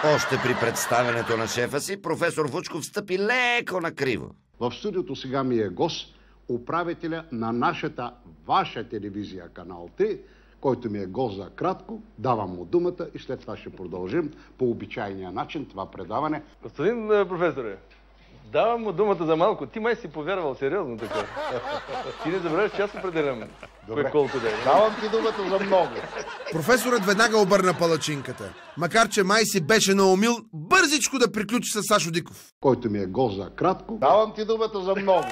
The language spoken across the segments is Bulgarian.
Още при представянето на шефа си, професор Вучков стъпи леко накриво. В студиото сега ми е гост управителя на ваша телевизия Канал 3, който ми е гост за кратко. Давам му думата и след това ще продължим по обичайния начин това предаване. Господин професоре, давам му думата за малко. Ти май си повярвал сериозно така. Ти не забравяш, че аз определям кой колко да е. Давам ти думата за много. Професорът веднага обърна палачинката, макар че май си беше наумил бързичко да приключи с Сашо Диков. Който ми е гост за кратко. Давам ти думата за много.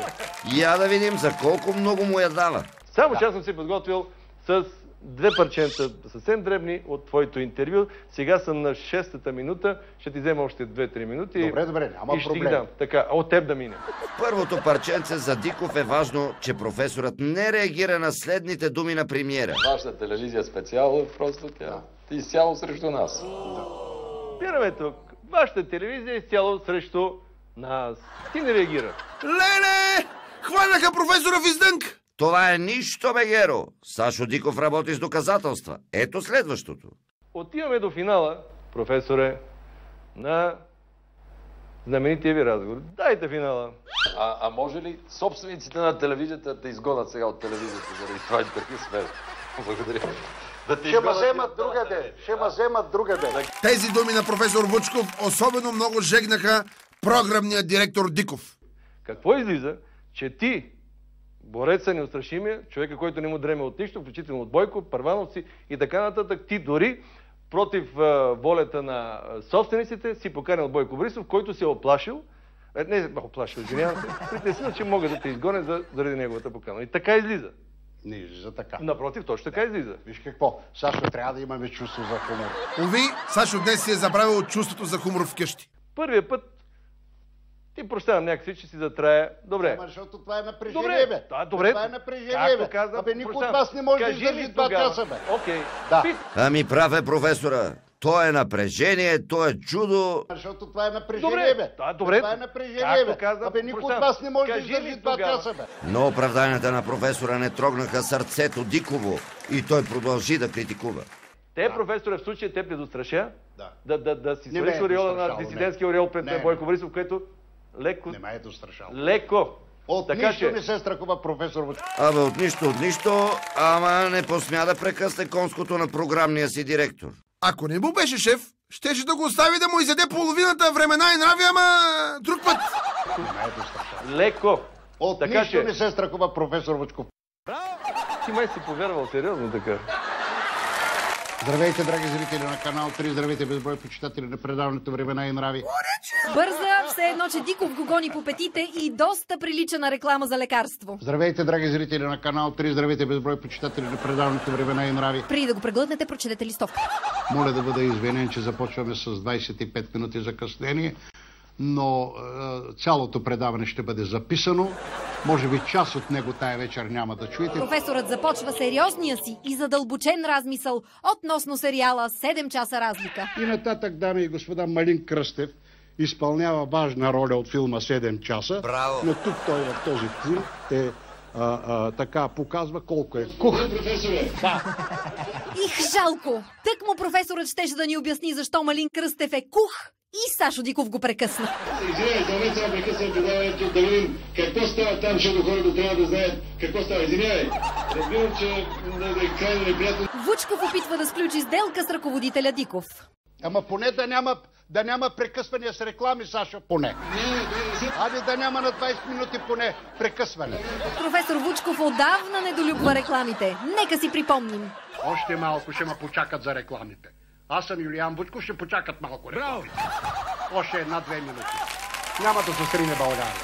Я да видим за колко много му я дава. Само че аз съм си подготвил с 2 парченца съвсем дребни от твоето интервю. Сега съм на 6-та минута. Ще ти взема още 2-3 минути. Добре, няма и ще проблем. ги дам. Така, от теб да мине. Първото парченце за Диков е важно, че професорът не реагира на следните думи на премиера. Вашата телевизия специално, просто тя е изцяло срещу нас. Спираме тук. Вашата телевизия е изцяло срещу нас. Ти не реагира. Леле! Хванаха професора в издънк! Това е нищо, бе, Геро. Сашо Диков работи с доказателства. Ето следващото. Отиваме до финала, професоре, на знаменития ви разговор. Дайте финала. А може ли собствениците на телевизията да изгонят сега от телевизията заради това интервю с мен? Благодаря. Ще ма вземат другаде. Тези думи на професор Вучков особено много жегнаха програмния директор Диков. Какво излиза, че ти, бореца неустрашимия, човека, който не му дреме от нищо, включително от Бойко, Първановци и така нататък, ти дори против волята на собствениците си поканил Бойко Борисов, който се е оплашил, извинявам се, притеснил, че могат да те изгонят заради неговата покана. И така излиза. Не излиза така. Напротив, точно така излиза. Виж какво, Сашо, трябва да имаме чувство за хумор. Уви, Сашо днес си е забравил чувството за хумор вкъщи. Първия път ти прощавам някакси, че си затрае. Добре. Защото това е напрежение, бе. Добре. Това е напрежение, бе. Абе, никой от вас не може да издържи 2 часа, бе. Окей. Да. Ами прав е професора. То е напрежение, то е чудо. Защото това е напрежение, бе. Добре. Това е напрежение, бе. Абе, никой от вас не може да издържи 2 часа, бе. Но оправданията на професора не трогнаха сърцето Диково и той продължи да критикува. Професора, в случая те предотвраща да си Не свалиш ме е ореола на дострашал, дисидентския ореол пред Бойко Борисов, което леко... Не ме е дострашал. Леко. От така, нищо не се страхува професор Вучков. Абе, от нищо, ама не посмя да прекъсне конското на програмния си директор. Ако не му беше шеф, щеше да го остави да му изяде половината времена и нрави, ама друг път. Не ме е дострашал. Леко. От така, нищо не се страхува професор Вучков. Ти май си повярвал сериозно така. Здравейте, драги зрители на Канал 3, здравейте безброй почитатели на предаването Времена и нрави. Бърза, все едно, че Диков го гони по петите и доста прилича на реклама за лекарство. Здравейте, драги зрители на Канал 3, здравейте безброй почитатели на предаването Времена и нрави. Преди да го преглътнете, прочетете листовка. Моля да бъда извинен, че започваме с 25 минути закъснение, но цялото предаване ще бъде записано. Може би част от него тая вечер няма да чуете. Професорът започва сериозния си и задълбочен размисъл относно сериала «7 часа разлика». И нататък, дами и господа, Малин Кръстев изпълнява важна роля от филма «7 часа». Браво! Но тук той в този филм така показва колко е кух. Их, жалко! Тък му професорът щеше да ни обясни защо Малин Кръстев е кух и Сашо Диков го прекъсна. Извинявай, сега прекъсвам предаването, да видим какво става там, защото хората трябва да знаят какво става. Извинявай, разбирам, че е крайно неприятно. Вучков опитва да сключи сделка с ръководителя Диков. Ама поне да няма прекъсвания с реклами, Сашо, поне. Айде да няма на 20 минути поне прекъсване. Професор Вучков отдавна недолюбва рекламите. Нека си припомним. Още малко ще ме почакат за рекламите. Аз съм Юлиан Вучков, ще почакат малко рекламите. Още 1-2 минути. Няма да се срине България.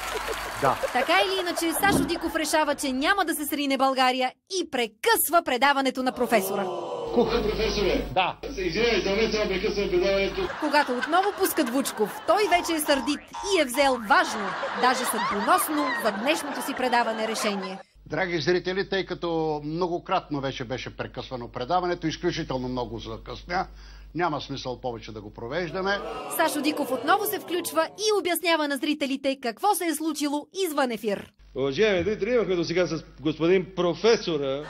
Да. Така или иначе, Сашо Диков решава, че няма да се срине България и прекъсва предаването на професора. Професоре, да. Извинявай, сега прекъсвам предаването. Когато отново пускат Вучков, той вече е сърдит и е взел важно, даже съдбоносно за днешното си предаване решение. Драги зрители, тъй като многократно вече беше прекъсвано предаването, изключително много закъсня, няма смисъл повече да го провеждаме. Сашо Диков отново се включва и обяснява на зрителите какво се е случило извън ефир. Уважаеми зрители, имахме до сега с господин професора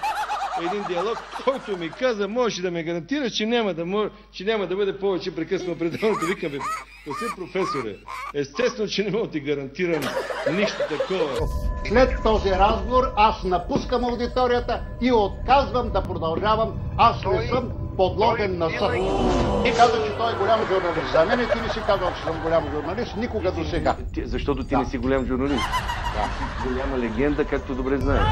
един диалог, който ми каза, можеш да ме гарантираш, че няма да бъде повече прекъснато предаването. Викам, господин професоре, естествено, че не мога да ти гарантирам нищо такова. След този разговор аз напускам аудиторията и отказвам да продължавам. Аз не съм подложен на съд. Ти каза, че той е голям журналист. За мен ти не си казал, че съм голям журналист, никога до сега. Защото ти не си голям журналист. Да. Голяма легенда, както добре знаеш.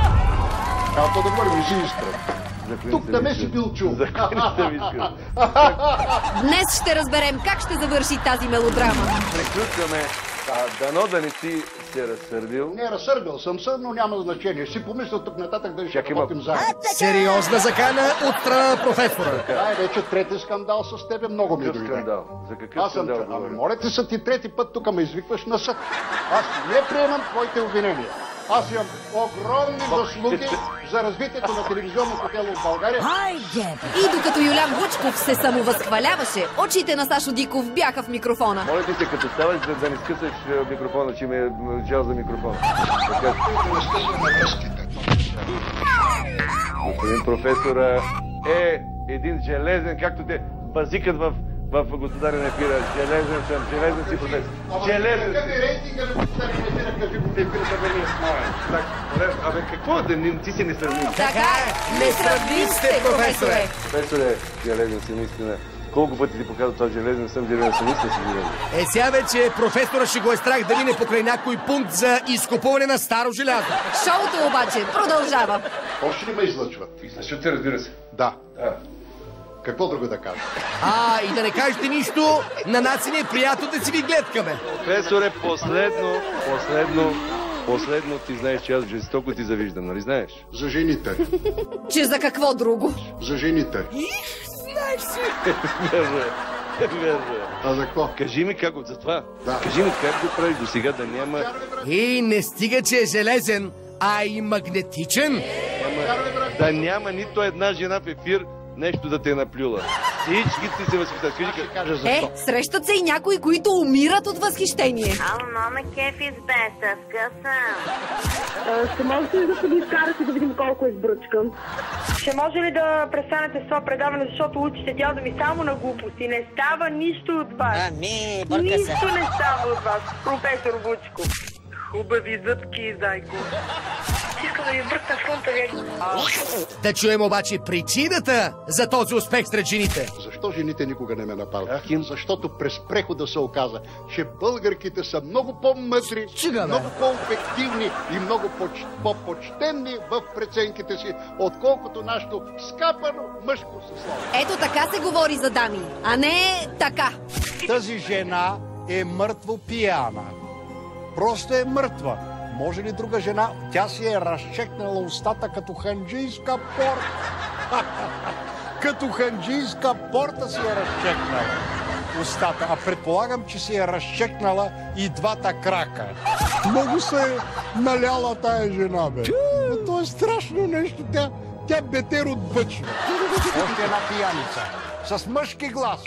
Както да говорим, си искрен. Тук да ме си бил чул. Днес ще разберем как ще завърши тази мелодрама. Приключваме. Дано да не си се разсърдил. Не, разсърдил съм се, но няма значение. Си помисля тук нататък да ще работим заедно. Сериозна закана от страна на професора. Да, вече трети скандал с тебе. Много ми дойде. За какъв скандал говорим? Моля ти са ти трети път тук ме извикваш на съд. Аз не приемам твоите обвинения. Аз имам огромни заслуги за развитието на телевизионното дело в България. И докато Юлян Вучков се самовъзхваляваше, очите на Сашо Диков бяха в микрофона. Моля ти се, като ставаш, да не скъсаш микрофона, че ме жал за микрофона. Господин професора е един железен, както те базикат в господарен ефира. Железен си професор. Железен си. Абе, какво? Ти си несравним. Така е, несравним сте, професоре. Професоре, железен си наистина. Колко пъти ти показва това железен съм, железен съм, наистина си железен. Сега вече професора ще го е страх да мине покрай някой пункт за изкупуване на старо желязо. Шоуто обаче продължава. Още ли ме излъчват? Излъчват се, разбира се. Да. Какво друго да кажа? И да не кажете нищо, на нас ни е приятно да си ви гледкаме. Професоре, последно ти знаеш, че аз жестоко ти завиждам, нали знаеш? За жените. Че за какво друго? За жените. Знаеш си. Верно. А за какво? Кажи ми как за това. Да. Кажи ми как го правиш до сега да няма... И не стига, че е железен, а и магнетичен. Да няма нито една жена в ефир нещо да те е наплюла. Всички ти се възхищат. Срещат се и някои, които умират от възхищение. Мама кефи с бесъвка съм. Ще можете ли да се ги изкарате да видим колко избръчкам? Ще може ли да престанете с това предаване, защото учите дядо ми само на глупости. Не става нищо от вас. Нищо не става от вас, професор Вучков. Хубави зъбки, зайко. Искам да ви бръкна фронта ви. Да чуем обаче причината за този успех сред жените. Защо жените никога не ме нападат? Защото през прехода се оказа, че българките са много по-мъдри, много по-обективни и много по-почтенни в преценките си, отколкото нашето скапано мъжко съсловие. Ето така се говори за дами, а не така. Тази жена е мъртво пияна. Просто е мъртва. Може ли друга жена? Тя си е разчекнала устата като ханджийска порта. Като ханджийска порта си е разчекнала устата. А предполагам, че си е разчекнала и двата крака. Много се е наляла тая жена, бе. Но то е страшно нещо. Тя бетер от бъчва. Още една пияница. С мъжки глас.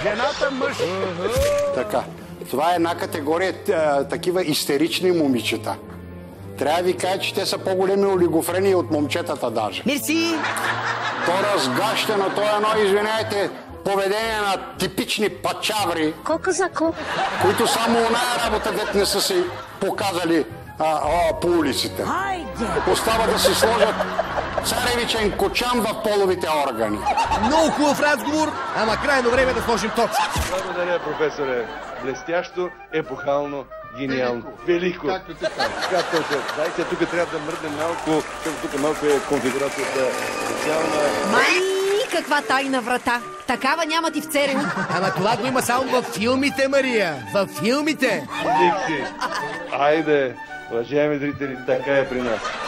Жената мъж. Така. Това е една категория такива истерични момичета. Трябва да ви кажа, че те са по-големи олигофрени от момчетата даже. Мерси! То разгащено, то едно, извинявайте, поведение на типични пачаври, които само оная работа, дет не са си показали по улиците. Остава да си сложат царевичен кочан в половите органи. Много хубав разговор, ама крайно време да сложим точка. Благодаря, професоре. Блестящо, епохално, гениално, велико. Както ти кажа. Дайте, тук трябва да мръднем малко, защото тук малко е конфигурацията специална. Каква тайна врата? Такава нямат и в ЦРУ. Ама това го има само във филмите, Мария. Във филмите. Айде, уважаеми зрители, така е при нас.